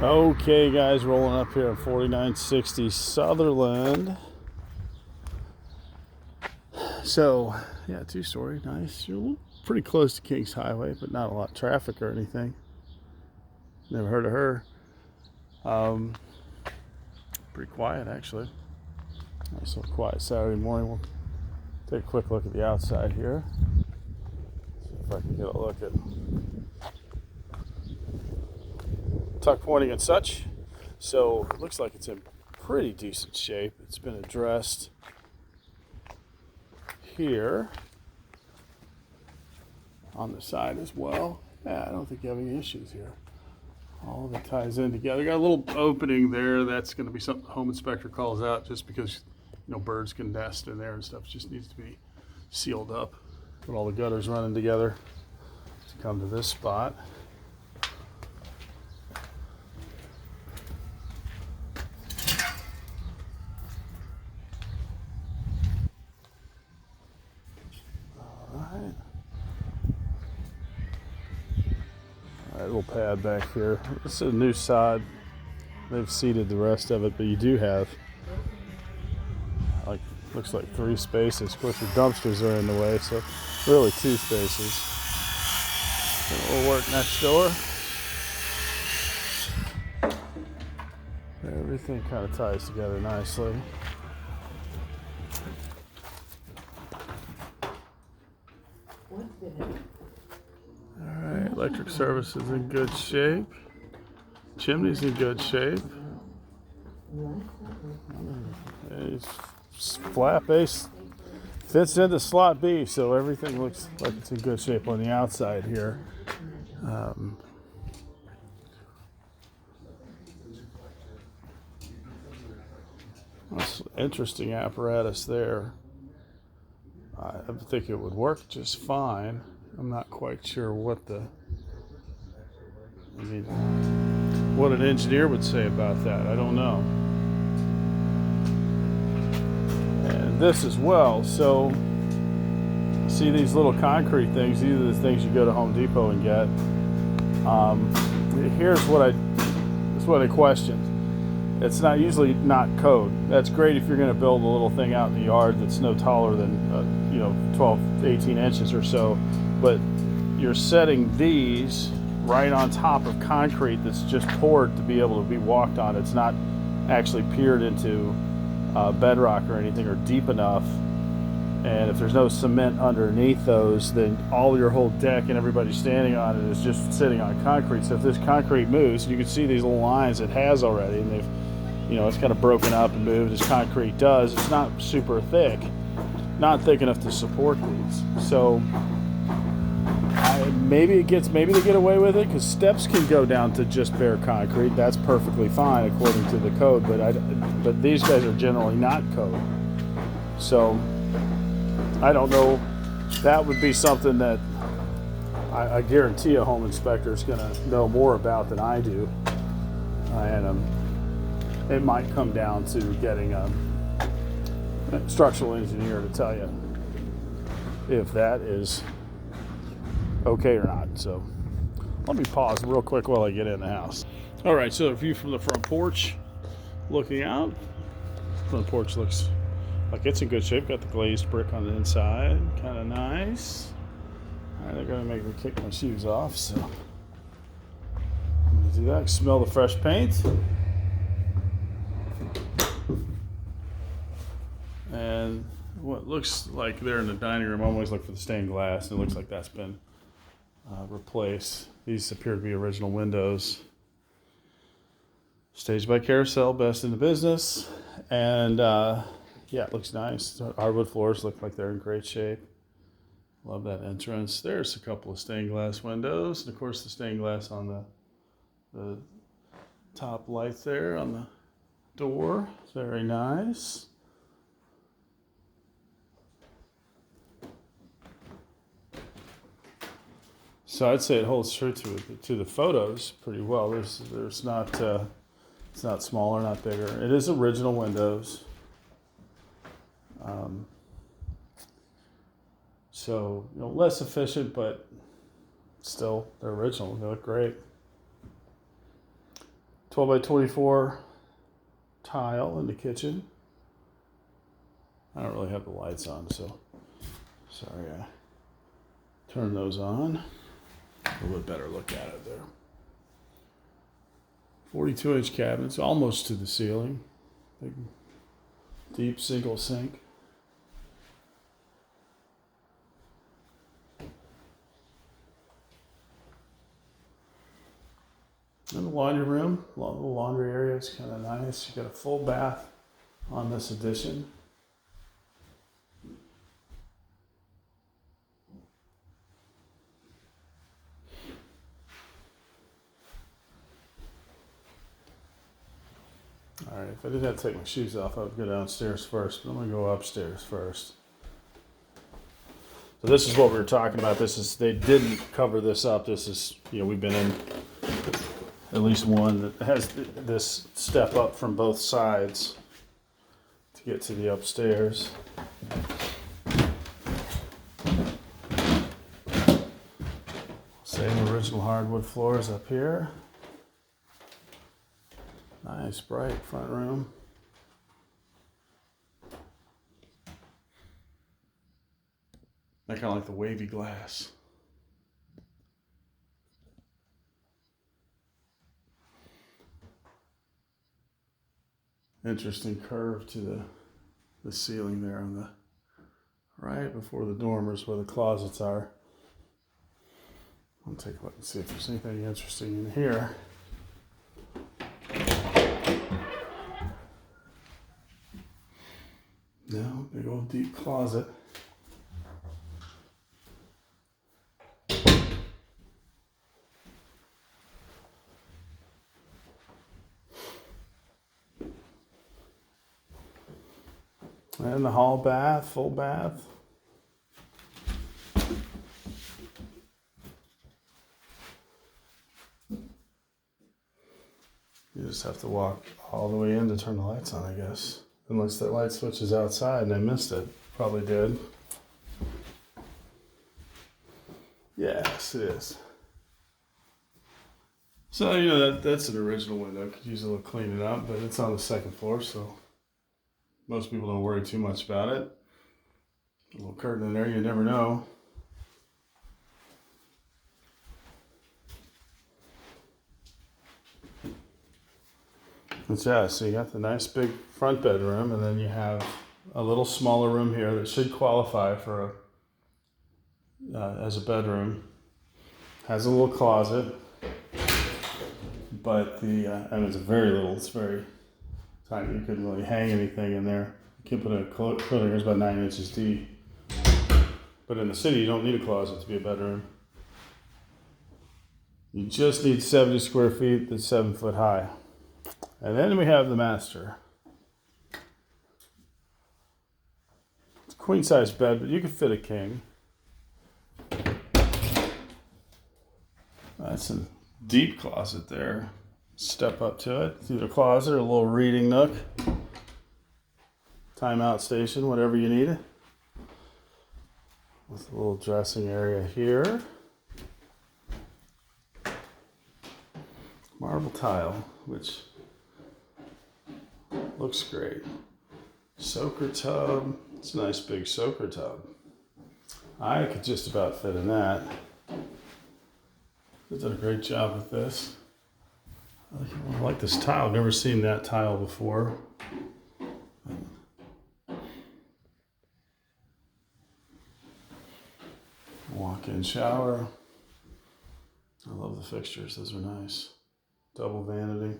Okay, guys, rolling up here on 4960 Sutherland. So, yeah, two-story, nice. You're pretty close to Kings Highway, but not a lot of traffic or anything. Never heard of her. Pretty quiet, actually. Nice little quiet Saturday morning. We'll take a quick look at the outside here. See if I can get a look at tuck pointing and such. So it looks like it's in pretty decent shape. It's been addressed here on the side as well. Yeah, I don't think you have any issues here. All of it ties in together. Got a little opening there. That's going to be something the home inspector calls out, just because birds can nest in there and stuff. It just needs to be sealed up. Put all the gutters running together to come to this spot. Little pad back here. This is a new sod. They've seeded the rest of it, but you do have looks like 3 spaces. Of course, your dumpsters are in the way, so really 2 spaces. And we'll work next door. Everything kind of ties together nicely. Alright, electric service is in good shape. Chimney's in good shape. Flat base fits into slot B, so everything looks like it's in good shape on the outside here. That's interesting apparatus there. I think it would work just fine. I'm not quite sure what what an engineer would say about that. I don't know. And this as well. So, see these little concrete things? These are the things you go to Home Depot and get. Here's what I question. It's not usually not code. That's great if you're going to build a little thing out in the yard that's no taller than 12, 18 inches or so. But you're setting these right on top of concrete that's just poured to be able to be walked on. It's not actually peered into bedrock or anything, or deep enough. And if there's no cement underneath those, then all your whole deck and everybody standing on it is just sitting on concrete. So if this concrete moves, you can see these little lines it has already, and they've, it's kind of broken up and moved as concrete does. It's not super thick, not thick enough to support these. So maybe they get away with it, because steps can go down to just bare concrete. That's perfectly fine according to the code, but these guys are generally not code. So I don't know. That would be something that I guarantee a home inspector is going to know more about than I do, and it might come down to getting a structural engineer to tell you if that is okay or not. So let me pause real quick while I get in the house. All right, so a view from the front porch, looking out. Front porch looks like it's in good shape. Got the glazed brick on the inside, kind of nice. All right, they're gonna make me kick my shoes off, so I'm gonna do that. Smell the fresh paint. And what looks like there in the dining room, I always look for the stained glass, and it looks like that's been replaced. These appear to be original windows. Staged by Carousel, best in the business. And yeah, it looks nice. Hardwood floors look like they're in great shape. Love that entrance. There's a couple of stained glass windows, and of course the stained glass on the top light there on the door. Very nice. So I'd say it holds true to the photos pretty well. There's not it's not smaller, not bigger. It is original windows. So less efficient, but still they're original. They look great. 12 by 24 tile in the kitchen. I don't really have the lights on, so sorry, I turned those on. A little bit better look at it there. 42-inch cabinets, almost to the ceiling. Big, deep single sink. And the laundry room, the laundry area is kind of nice. You got a full bath on this addition. All right, if I didn't have to take my shoes off, I would go downstairs first, but I'm gonna go upstairs first. So this is what we were talking about. They didn't cover this up. This is, we've been in at least one that has this step up from both sides to get to the upstairs. Same original hardwood floors up here. Nice bright front room. I kind of like the wavy glass. Interesting curve to the ceiling there on the right before the dormers where the closets are. I'll take a look and see if there's anything interesting in here. No, big old deep closet. And the hall bath, full bath. You just have to walk all the way in to turn the lights on, I guess. Unless that light switch is outside and I missed it. Probably did. Yes, it is. So, that's an original window. Could use a little cleaning up, but it's on the second floor, so most people don't worry too much about it. A little curtain in there, you never know. But yeah, so you got the nice big front bedroom, and then you have a little smaller room here that should qualify for as a bedroom. Has a little closet, but it's very little. It's very tiny. You couldn't really hang anything in there. You can put a clothing. It's about 9 inches deep. But in the city, you don't need a closet to be a bedroom. You just need 70 square feet that's 7 foot high. And then we have the master. It's a queen size bed, but you could fit a king. That's a deep closet there. Step up to it. It's either a closet or a little reading nook. Timeout station, whatever you need. With a little dressing area here. Marble tile, which looks great. Soaker tub. It's a nice big soaker tub. I could just about fit in that. They did a great job with this. I like this tile. I've never seen that tile before. Walk-in shower. I love the fixtures. Those are nice. Double vanity.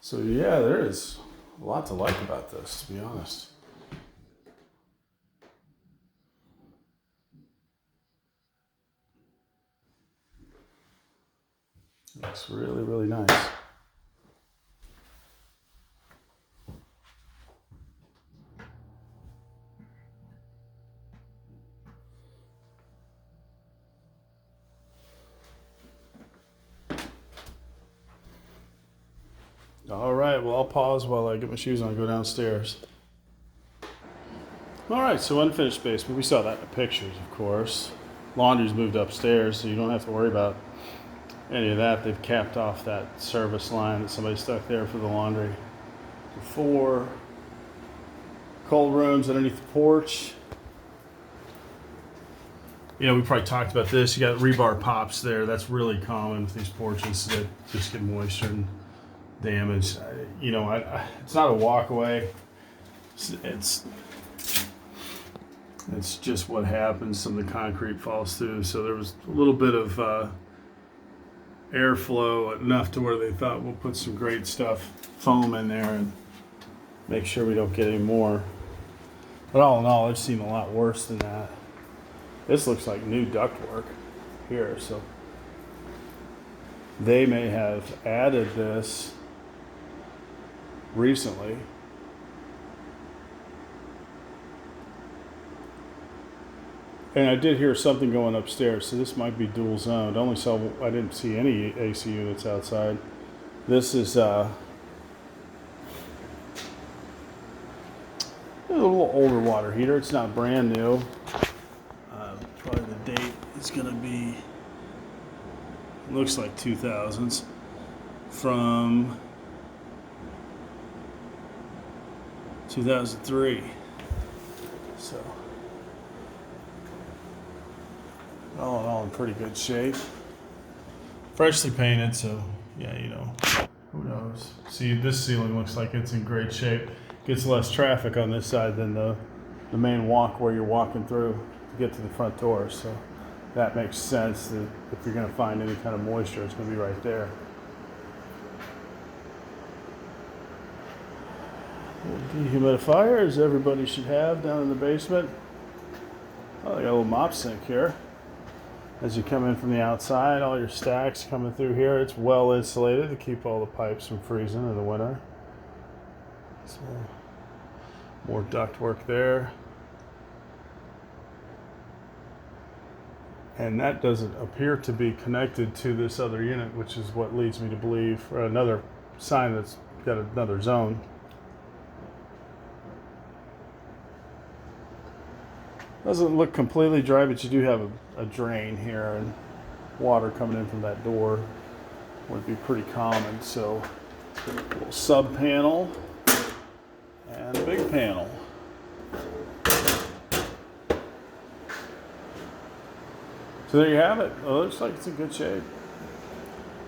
So yeah, there is a lot to like about this, to be honest. It looks really, really nice. All right, well, I'll pause while I get my shoes on and go downstairs. All right, so unfinished basement. We saw that in the pictures, of course. Laundry's moved upstairs, so you don't have to worry about any of that. They've capped off that service line that somebody stuck there for the laundry. 4 cold rooms underneath the porch. You know, we probably talked about this. You got rebar pops there. That's really common with these porches that just get moisture and damage. You know, it's not a walkaway. It's just what happens. Some of the concrete falls through. So there was a little bit of airflow, enough to where they thought we'll put some great stuff, foam in there, and make sure we don't get any more. But all in all, I've seen a lot worse than that. This looks like new ductwork here, so they may have added this recently. And I did hear something going upstairs, so this might be dual zoned. I didn't see any AC units outside. This is a little older water heater. It's not brand new. Probably the date is going to be, looks like 2000s, from 2003. So, all in all, in pretty good shape. Freshly painted, so yeah, you know, who knows. See, this ceiling looks like it's in great shape. Gets less traffic on this side than the main walk where you're walking through to get to the front door. So that makes sense that if you're going to find any kind of moisture, it's going to be right there. Dehumidifier, as everybody should have down in the basement. Oh, they got a little mop sink here. As you come in from the outside, all your stacks coming through here. It's well insulated to keep all the pipes from freezing in the winter. So, more ductwork there. And that doesn't appear to be connected to this other unit, which is what leads me to believe, or another sign that's got another zone. Doesn't look completely dry, but you do have a drain here, and water coming in from that door would be pretty common. So, a little sub panel and a big panel. So there you have it. It looks like it's in good shape.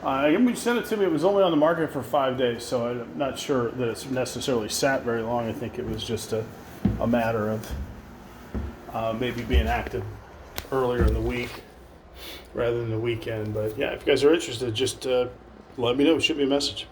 When you sent it to me, it was only on the market for 5 days, so I'm not sure that it's necessarily sat very long. I think it was just a matter of maybe being active earlier in the week rather than the weekend. But yeah, if you guys are interested, just let me know. Shoot me a message.